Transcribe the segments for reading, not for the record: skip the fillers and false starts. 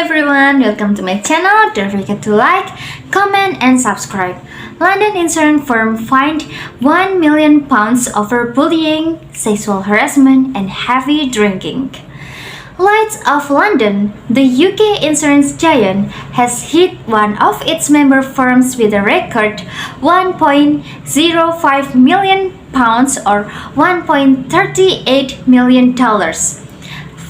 everyone, welcome to my channel. Don't forget to like, comment and subscribe. London insurance firm fined £1 million over bullying, sexual harassment and heavy drinking. Lloyd's of London, the UK insurance giant, has hit one of its member firms with a record £1.05 million or $1.38 million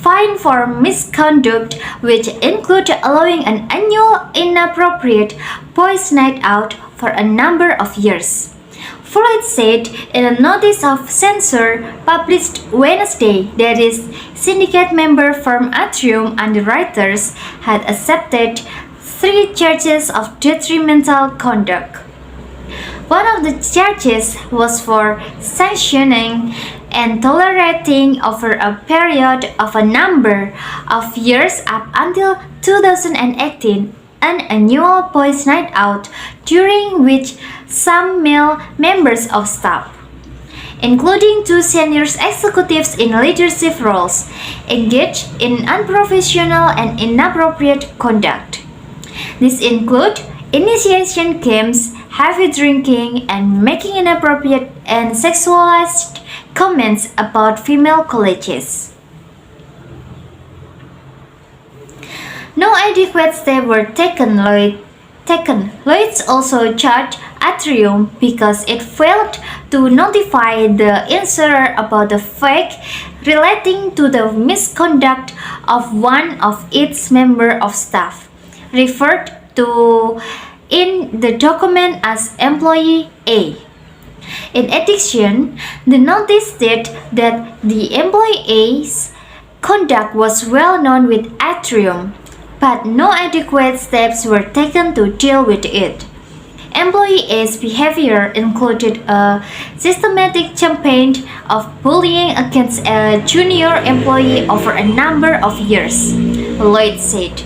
fine for misconduct, which include allowing an annual inappropriate boys' night out for a number of years. Floyd said in a notice of censure published Wednesday that its syndicate member firm Atrium Underwriters had accepted 3 charges of detrimental conduct. One of the charges was for sanctioning and tolerating over a period of a number of years up until 2018 an annual boys' night out during which some male members of staff, including 2 senior executives in leadership roles, engaged in unprofessional and inappropriate conduct. These include initiation games, heavy drinking, and making inappropriate and sexualized comments about female colleagues. No adequate steps were taken. Lloyd's also charged Atrium because it failed to notify the insurer about the fact relating to the misconduct of one of its members of staff, referred to in the document as Employee A. In addition, the notice stated that the Employee A's conduct was well known with Atrium, but no adequate steps were taken to deal with it. Employee A's behavior included a systematic campaign of bullying against a junior employee over a number of years, Lloyd said,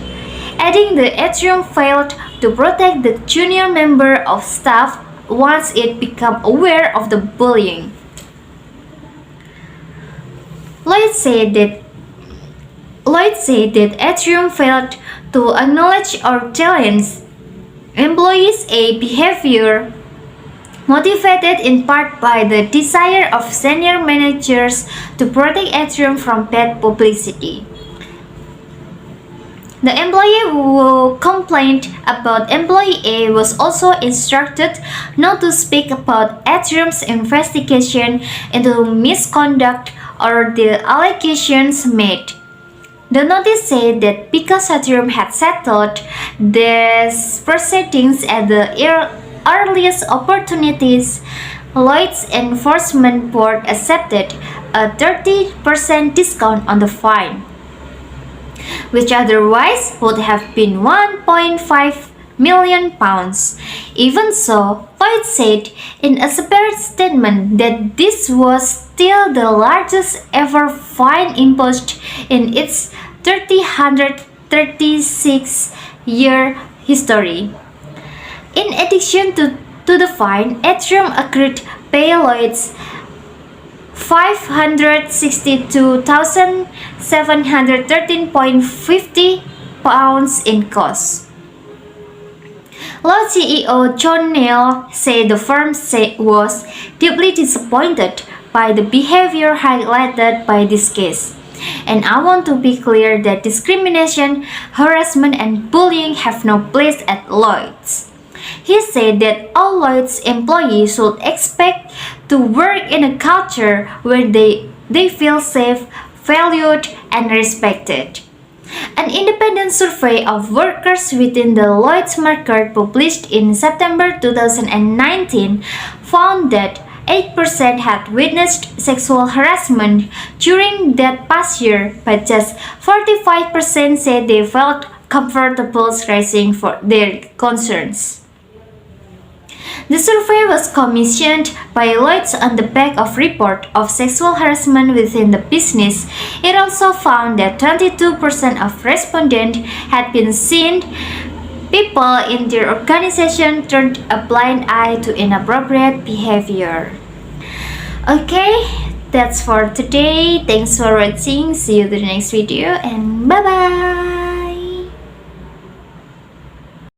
adding that Atrium failed to protect the junior member of staff once it became aware of the bullying. Lloyd said that Atrium failed to acknowledge or challenge employees' behavior motivated in part by the desire of senior managers to protect Atrium from bad publicity. The employee who complained about Employee A was also instructed not to speak about Atrium's investigation into misconduct or the allegations made. The notice said that because Atrium had settled these proceedings at the earliest opportunities, Lloyd's Enforcement Board accepted a 30% discount on the fine, which otherwise would have been £1.5 million. Even so, Lloyd said in a separate statement that this was still the largest ever fine imposed in its 336-year history. In addition to the fine, Atrium agreed to pay Lloyd's £562,713.50 in costs. Lloyd's CEO John Neal said the firm was deeply disappointed by the behavior highlighted by this case. And I want to be clear that discrimination, harassment and bullying have no place at Lloyd's. He said that all Lloyd's employees should expect to work in a culture where they feel safe, valued, and respected. An independent survey of workers within the Lloyd's market published in September 2019 found that 8% had witnessed sexual harassment during that past year, but just 45% said they felt comfortable raising for their concerns. The survey was commissioned by Lloyd's on the back of report of sexual harassment within the business. It also found that 22% of respondents had been seen people in their organization turned a blind eye to inappropriate behavior. Okay, that's for today. Thanks for watching. See you in the next video and bye bye.